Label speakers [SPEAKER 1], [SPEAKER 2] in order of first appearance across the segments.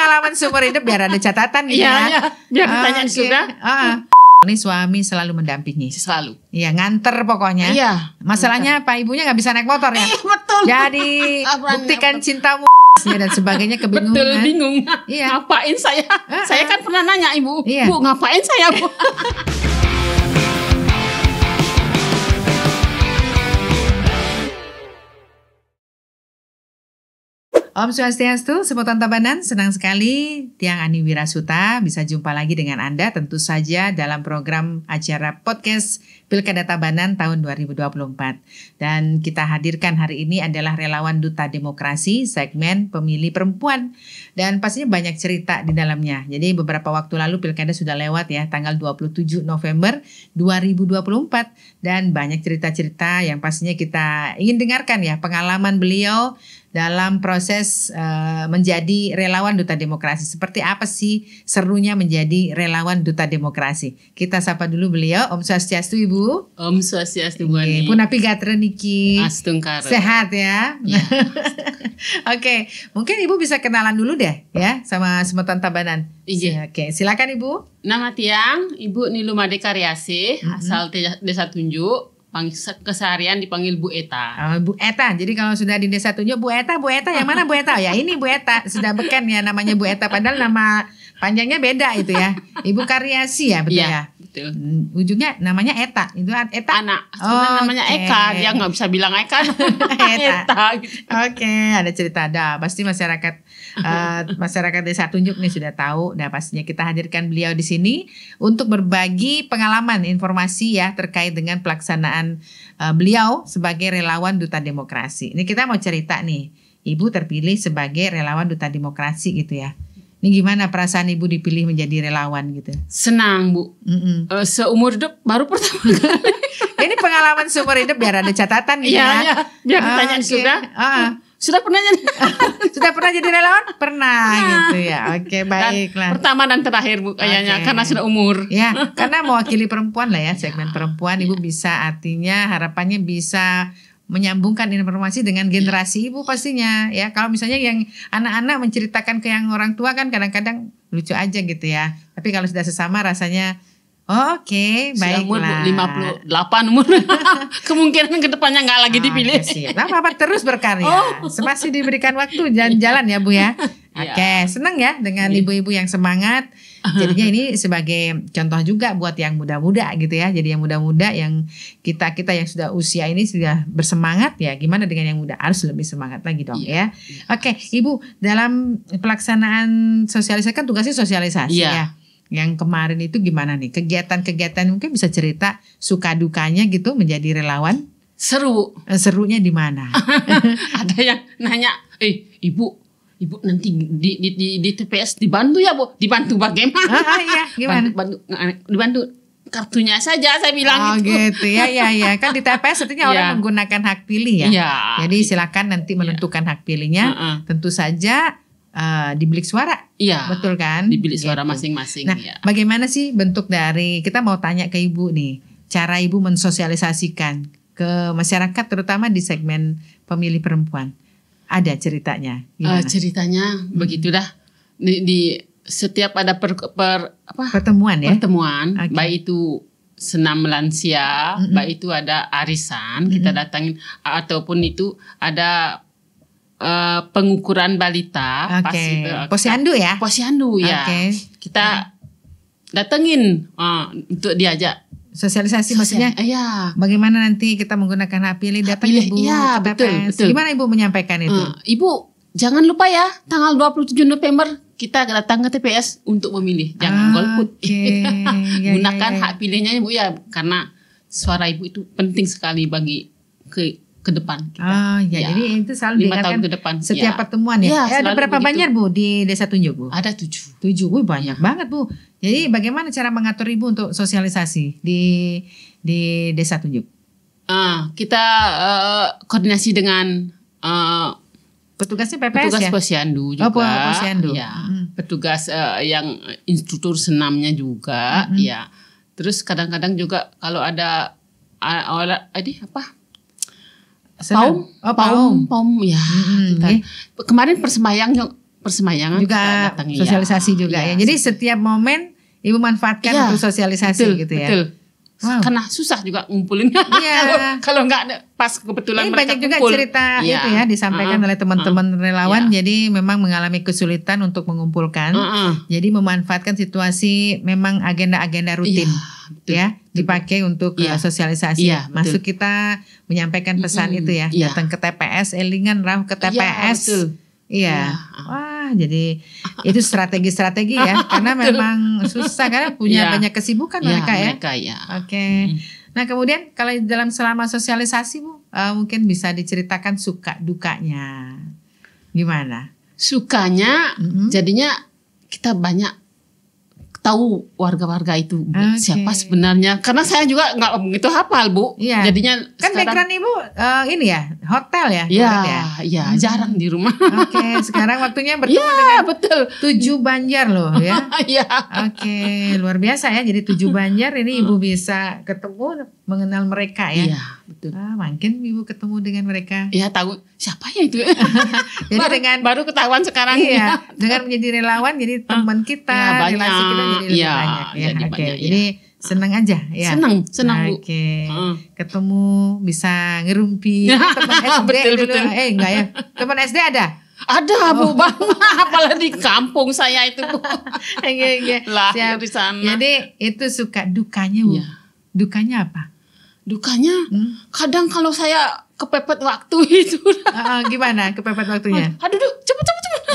[SPEAKER 1] pengalaman seumur hidup biar ada catatan gitu ya.
[SPEAKER 2] Iya, biar ditanya sudah.
[SPEAKER 1] Ini suami selalu mendampingi.
[SPEAKER 2] Selalu.
[SPEAKER 1] Iya, nganter pokoknya.
[SPEAKER 2] Iya.
[SPEAKER 1] Masalahnya Pak Ibunya nggak bisa naik motor ya.
[SPEAKER 2] Betul.
[SPEAKER 1] Jadi buktikan cintamu dan sebagainya, kebingungan.
[SPEAKER 2] Betul, bingung.
[SPEAKER 1] Iya.
[SPEAKER 2] Ngapain saya? Saya kan pernah nanya Ibu,
[SPEAKER 1] Iya.
[SPEAKER 2] Bu, ngapain saya, Bu?
[SPEAKER 1] Om Swastiastu, Semoton Tabanan, senang sekali Tiang Ani Wirasuta bisa jumpa lagi dengan Anda tentu saja dalam program acara podcast Pilkada Tabanan tahun 2024. Dan kita hadirkan hari ini adalah relawan Duta Demokrasi segmen pemilih perempuan. Dan pastinya banyak cerita di dalamnya. Jadi beberapa waktu lalu Pilkada sudah lewat ya, tanggal 27 November 2024. Dan banyak cerita-cerita yang pastinya kita ingin dengarkan ya, pengalaman beliau dalam proses menjadi relawan Duta Demokrasi. Seperti apa sih serunya menjadi relawan Duta Demokrasi? Kita sapa dulu beliau. Om Swastiastu Ibu.
[SPEAKER 2] Om Swastiastu Bu Ani.
[SPEAKER 1] Punapi gatra niki.
[SPEAKER 2] Astungkara.
[SPEAKER 1] Sehat ya.
[SPEAKER 2] Ya.
[SPEAKER 1] Oke, mungkin Ibu bisa kenalan dulu deh ya sama Semoton Tabanan.
[SPEAKER 2] Iya.
[SPEAKER 1] Oke, silakan Ibu.
[SPEAKER 2] Nama Tiang, Ibu Nilumade Karyasih, asal Desa Tunjuk. Keseharian dipanggil Bu Eta.
[SPEAKER 1] Bu Eta. Jadi kalau sudah di Desa Tunjuk, Bu Eta yang mana Bu Eta? Ya ini Bu Eta. Sudah beken ya namanya Bu Eta. Padahal nama panjangnya beda itu ya. Ibu Karyasih ya, betul ya?
[SPEAKER 2] Betul.
[SPEAKER 1] Ujungnya namanya Eta. Itu Eta.
[SPEAKER 2] Anak. Sebenarnya namanya Eka. Dia nggak bisa bilang Eka. Eta. Gitu.
[SPEAKER 1] Oke, ada cerita. Ada. Pasti masyarakat Desa Tunjuk nih sudah tahu. Nah pastinya kita hadirkan beliau di sini untuk berbagi pengalaman, informasi ya terkait dengan pelaksanaan beliau sebagai relawan Duta Demokrasi. Ini kita mau cerita nih, Ibu terpilih sebagai relawan Duta Demokrasi gitu ya. Ini gimana perasaan Ibu dipilih menjadi relawan gitu?
[SPEAKER 2] Senang Bu. Seumur hidup baru pertama kali.
[SPEAKER 1] Ini pengalaman seumur hidup biar ada catatan gitu ya.
[SPEAKER 2] Iya, biar ditanya sudah. Sudah pernah jadi?
[SPEAKER 1] Sudah pernah jadi relawan? Pernah gitu ya. Oke, baiklah.
[SPEAKER 2] Pertama dan terakhir Bu kayaknya karena sudah umur.
[SPEAKER 1] Ya, karena mewakili perempuan lah ya, segmen perempuan. Ibu bisa artinya harapannya bisa menyambungkan informasi dengan generasi Ibu pastinya ya. Kalau misalnya yang anak-anak menceritakan ke yang orang tua kan kadang-kadang lucu aja gitu ya. Tapi kalau sudah sesama rasanya oke, baiklah.
[SPEAKER 2] Umur 58 umur. Kemungkinan kedepannya nggak lagi dipilih.
[SPEAKER 1] Apa terus berkarya. Masih diberikan waktu jalan-jalan ya Bu ya. Oke, senang ya dengan ibu-ibu yang semangat. Jadinya ini sebagai contoh juga buat yang muda-muda gitu ya. Jadi yang muda-muda yang kita yang sudah usia ini sudah bersemangat ya. Gimana dengan yang muda? Harus lebih semangat lagi dong ya. Oke, Ibu dalam pelaksanaan sosialisasi kan tugasnya sosialisasi ya. Yang kemarin itu gimana nih? Kegiatan-kegiatan mungkin bisa cerita suka dukanya gitu menjadi relawan?
[SPEAKER 2] Seru.
[SPEAKER 1] Serunya di mana?
[SPEAKER 2] Ada yang nanya, Ibu nanti di TPS dibantu ya Bu? Dibantu bagaimana?
[SPEAKER 1] Iya, gimana?
[SPEAKER 2] Dibantu kartunya saja saya bilang
[SPEAKER 1] gitu ya. Kan di TPS artinya orang menggunakan hak pilih ya. Jadi silakan nanti menentukan hak pilihnya. Tentu saja di bilik suara.
[SPEAKER 2] Iya.
[SPEAKER 1] Betul kan?
[SPEAKER 2] Di bilik suara
[SPEAKER 1] gitu.
[SPEAKER 2] masing-masing.
[SPEAKER 1] Nah, bagaimana sih bentuk dari, kita mau tanya ke Ibu nih, cara Ibu mensosialisasikan ke masyarakat terutama di segmen pemilih perempuan. Ada ceritanya?
[SPEAKER 2] Ceritanya begitu dah. Di setiap ada
[SPEAKER 1] pertemuan ya.
[SPEAKER 2] Pertemuan, baik itu senam lansia, baik itu ada arisan kita datangin, ataupun itu ada pengukuran balita. Pas itu,
[SPEAKER 1] posyandu ya.
[SPEAKER 2] Posyandu ya. Kita datengin untuk diajak.
[SPEAKER 1] Sosialisasi maksudnya bagaimana nanti kita menggunakan hak pilih, datang Ibu
[SPEAKER 2] ya,
[SPEAKER 1] ke TPS. Gimana Ibu menyampaikan itu?
[SPEAKER 2] Ibu jangan lupa ya tanggal 27 November kita datang ke TPS untuk memilih. Jangan golput. Gunakan hak pilihnya Ibu ya, karena suara Ibu itu penting sekali bagi ke depan kita.
[SPEAKER 1] Jadi itu selalu
[SPEAKER 2] 5 tahun ke depan.
[SPEAKER 1] Setiap pertemuan ya. Ada berapa banyak Bu di Desa Tunjuk Bu?
[SPEAKER 2] Ada 7.
[SPEAKER 1] Banyak banget Bu. Jadi bagaimana cara mengatur Ibu untuk sosialisasi di Desa Tunjuk?
[SPEAKER 2] Kita koordinasi dengan
[SPEAKER 1] petugasnya PPS
[SPEAKER 2] petugas
[SPEAKER 1] ya?
[SPEAKER 2] Posyandu juga.
[SPEAKER 1] Posyandu.
[SPEAKER 2] Ya. Petugas yang instruktur senamnya juga. Ya. Terus kadang-kadang juga kalau ada Paum ya. Kemarin persemayangan
[SPEAKER 1] juga
[SPEAKER 2] kita datangi,
[SPEAKER 1] sosialisasi juga ya. Jadi
[SPEAKER 2] setiap
[SPEAKER 1] setiap momen Ibu manfaatkan untuk sosialisasi
[SPEAKER 2] betul,
[SPEAKER 1] gitu ya.
[SPEAKER 2] Betul.
[SPEAKER 1] Wow.
[SPEAKER 2] Karena susah juga ngumpulin.
[SPEAKER 1] Iya.
[SPEAKER 2] Kalau nggak ada pas kebetulan
[SPEAKER 1] Ini
[SPEAKER 2] mereka
[SPEAKER 1] banyak juga
[SPEAKER 2] kumpul.
[SPEAKER 1] cerita itu ya disampaikan oleh teman-teman relawan. Jadi memang mengalami kesulitan untuk mengumpulkan. Jadi memanfaatkan situasi memang agenda-agenda rutin ya dipakai untuk sosialisasi. Masuk kita menyampaikan pesan itu ya. Datang ke TPS, elingan rauh ke TPS. Iya. Wah, jadi itu strategi-strategi ya. Karena memang susah karena punya banyak kesibukan mereka ya. Oke. Nah, kemudian kalau dalam selama sosialisasi Bu, mungkin bisa diceritakan suka dukanya. Gimana?
[SPEAKER 2] Sukanya jadinya kita banyak tahu warga-warga itu siapa sebenarnya, karena saya juga nggak begitu hafal Bu. Jadinya
[SPEAKER 1] kan background Ibu ini ya hotel ya.
[SPEAKER 2] Iya, jarang di rumah.
[SPEAKER 1] Oke, sekarang waktunya bertemu dengan
[SPEAKER 2] betul
[SPEAKER 1] 7 Banjar loh ya.
[SPEAKER 2] Iya.
[SPEAKER 1] Oke, luar biasa ya. Jadi 7 Banjar ini Ibu bisa ketemu, mengenal mereka ya.
[SPEAKER 2] Iya, betul.
[SPEAKER 1] Mungkin Ibu ketemu dengan mereka.
[SPEAKER 2] Iya, tahu siapa ya itu.
[SPEAKER 1] Jadi
[SPEAKER 2] baru ketahuan sekarang.
[SPEAKER 1] Iya, dengan menjadi relawan jadi teman kita, relasi kita jadi lebih banyak ya. Jadi senang aja ya.
[SPEAKER 2] Senang Bu.
[SPEAKER 1] Oke. Ketemu bisa ngerumpi teman SD
[SPEAKER 2] betul.
[SPEAKER 1] dulu. Enggak ya. Teman SD ada?
[SPEAKER 2] Ada Bu, apalagi di kampung saya itu Bu.
[SPEAKER 1] Siap.
[SPEAKER 2] Di sana.
[SPEAKER 1] Jadi itu suka dukanya Bu. Dukanya apa?
[SPEAKER 2] Dukanya kadang kalau saya kepepet waktu itu.
[SPEAKER 1] Gimana kepepet waktunya?
[SPEAKER 2] Aduh, cepet.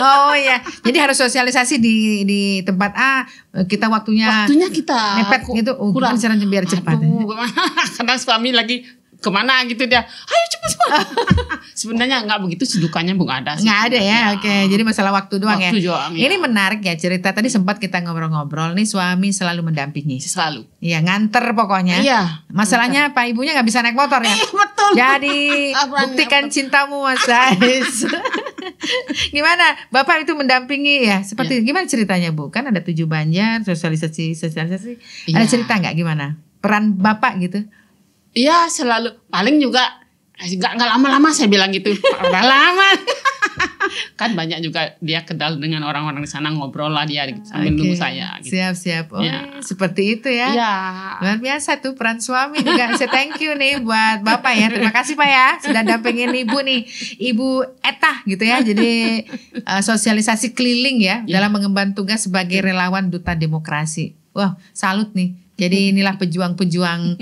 [SPEAKER 1] Oh iya, jadi harus sosialisasi di tempat A, kita waktunya
[SPEAKER 2] kita
[SPEAKER 1] mepet gitu, kurang biar cepat.
[SPEAKER 2] Kadang suami lagi kemana gitu dia, ayo cepet. Sebenarnya nggak begitu sih, dukanya nggak ada.
[SPEAKER 1] Nggak ada ya, oke. Jadi masalah waktu doang ya.
[SPEAKER 2] Doang,
[SPEAKER 1] Ini menarik ya cerita tadi sempat kita ngobrol-ngobrol nih, suami selalu mendampingi.
[SPEAKER 2] Selalu.
[SPEAKER 1] Iya, nganter pokoknya.
[SPEAKER 2] Iya.
[SPEAKER 1] Masalahnya Pak Ibunya nggak bisa naik motor ya.
[SPEAKER 2] Betul.
[SPEAKER 1] Jadi buktikan cintamu Mas Ais. Gimana? Bapak itu mendampingi ya. Seperti gimana ceritanya Bu? Kan ada 7 Banjar, sosialisasi. Ada cerita nggak gimana? Peran Bapak gitu?
[SPEAKER 2] Iya, selalu. Paling juga nggak lama-lama saya bilang gitu. Udah lama. Kan banyak juga dia kenal dengan orang-orang di sana, ngobrol lah dia sambil nunggu saya. Gitu.
[SPEAKER 1] Siap. Seperti itu ya.
[SPEAKER 2] Iya.
[SPEAKER 1] Luar biasa tuh peran suami juga. Saya thank you nih buat Bapak ya. Terima kasih Pak ya sudah dampingin Ibu nih. Ibu Eta gitu ya. Jadi sosialisasi keliling ya dalam mengemban tugas sebagai relawan duta demokrasi. Wah, salut nih. Jadi inilah pejuang-pejuang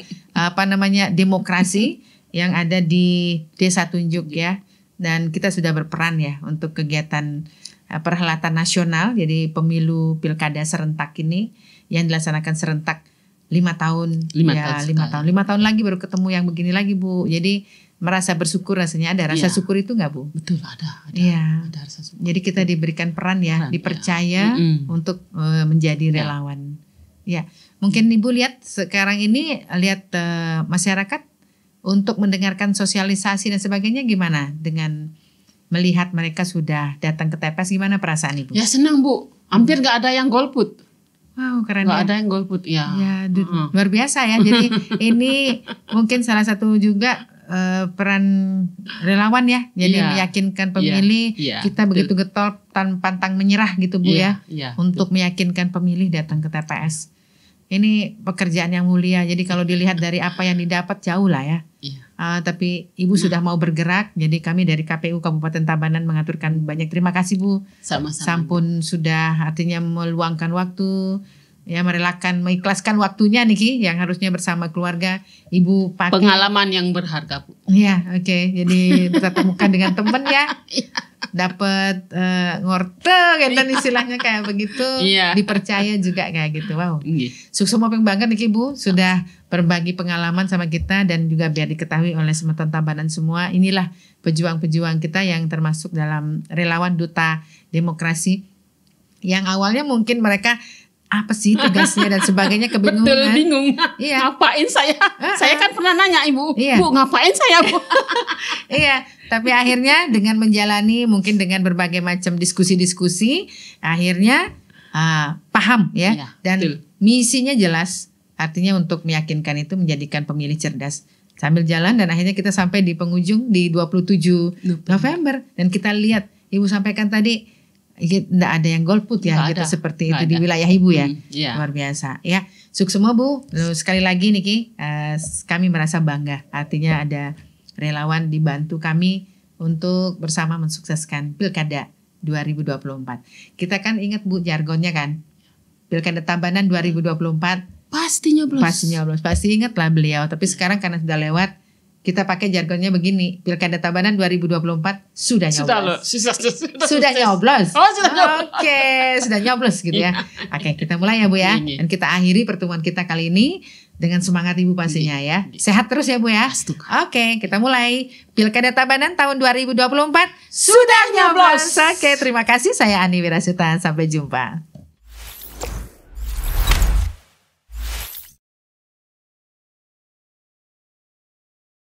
[SPEAKER 1] demokrasi yang ada di Desa Tunjuk ya. Dan kita sudah berperan ya untuk kegiatan perhelatan nasional. Jadi pemilu pilkada serentak ini yang dilaksanakan serentak 5 tahun. 5 tahun lagi baru ketemu yang begini lagi Bu. Jadi merasa bersyukur rasanya. Ada rasa syukur itu nggak Bu?
[SPEAKER 2] Betul, ada.
[SPEAKER 1] Iya.
[SPEAKER 2] Ada rasa syukur.
[SPEAKER 1] Jadi kita diberikan peran ya, dipercaya untuk menjadi relawan. Ya, mungkin Ibu lihat sekarang ini masyarakat untuk mendengarkan sosialisasi dan sebagainya gimana dengan melihat mereka sudah datang ke TPS, gimana perasaan Ibu?
[SPEAKER 2] Ya senang Bu, hampir nggak ada yang golput.
[SPEAKER 1] Wow, keren
[SPEAKER 2] nggak
[SPEAKER 1] ya.
[SPEAKER 2] ada yang golput ya.
[SPEAKER 1] Luar biasa ya. Jadi ini mungkin salah satu juga peran relawan ya. Jadi meyakinkan pemilih kita begitu getol pantang menyerah gitu Bu untuk meyakinkan pemilih datang ke TPS. Ini pekerjaan yang mulia. Jadi kalau dilihat dari apa yang didapat jauh lah ya. Tapi Ibu sudah mau bergerak. Jadi kami dari KPU Kabupaten Tabanan mengaturkan banyak terima kasih Bu.
[SPEAKER 2] Sama-sama.
[SPEAKER 1] Sampun sudah artinya meluangkan waktu, ya merelakan, mengikhlaskan waktunya nih Ki, yang harusnya bersama keluarga. Ibu pakai
[SPEAKER 2] pengalaman yang berharga Bu.
[SPEAKER 1] Iya, oke. Jadi bertemukan dengan teman ya. Dapat ngorte gitu istilahnya kayak begitu, dipercaya juga kayak gitu. Wow. Sukses mopeng banget nih Ibu sudah berbagi pengalaman sama kita dan juga biar diketahui oleh semeton Tabanan semua. Inilah pejuang-pejuang kita yang termasuk dalam relawan duta demokrasi yang awalnya mungkin mereka apa sih tugasnya dan sebagainya, kebingungan.
[SPEAKER 2] Betul, bingung.
[SPEAKER 1] Iya.
[SPEAKER 2] Ngapain saya? Saya kan pernah nanya Ibu,
[SPEAKER 1] Bu
[SPEAKER 2] ngapain saya Bu?
[SPEAKER 1] Iya, tapi akhirnya dengan menjalani mungkin dengan berbagai macam diskusi-diskusi, akhirnya paham ya. Dan misinya jelas, artinya untuk meyakinkan itu menjadikan pemilih cerdas. Sambil jalan dan akhirnya kita sampai di penghujung di 27 November. Dan kita lihat, Ibu sampaikan tadi, Nggak ada yang golput ya,
[SPEAKER 2] Nggak
[SPEAKER 1] gitu
[SPEAKER 2] ada.
[SPEAKER 1] seperti
[SPEAKER 2] Nggak
[SPEAKER 1] itu di
[SPEAKER 2] ada.
[SPEAKER 1] wilayah Ibu ya.
[SPEAKER 2] Iya.
[SPEAKER 1] Luar biasa ya. Sukses semua Bu. Lalu sekali lagi Niki, kami merasa bangga. Artinya ada relawan dibantu kami untuk bersama mensukseskan Pilkada 2024. Kita kan ingat Bu jargonnya kan, Pilkada Tabanan 2024
[SPEAKER 2] Pasti nyoblos.
[SPEAKER 1] pasti ingat lah beliau. Tapi sekarang karena sudah lewat, kita pakai jargonnya begini, Pilkada Tabanan 2024 sudah nyoblos. Sudah nyoblos.
[SPEAKER 2] Oh, sudah nyoblos.
[SPEAKER 1] Oke, sudah nyoblos gitu ya. Oke, kita mulai ya Bu ya.
[SPEAKER 2] Iya.
[SPEAKER 1] Dan kita akhiri pertemuan kita kali ini dengan semangat Ibu pastinya ya. Sehat terus ya Bu ya. Oke, kita mulai. Pilkada Tabanan tahun 2024 sudah nyoblos. Oke, terima kasih. Saya Ani Wirasuta. Sampai jumpa.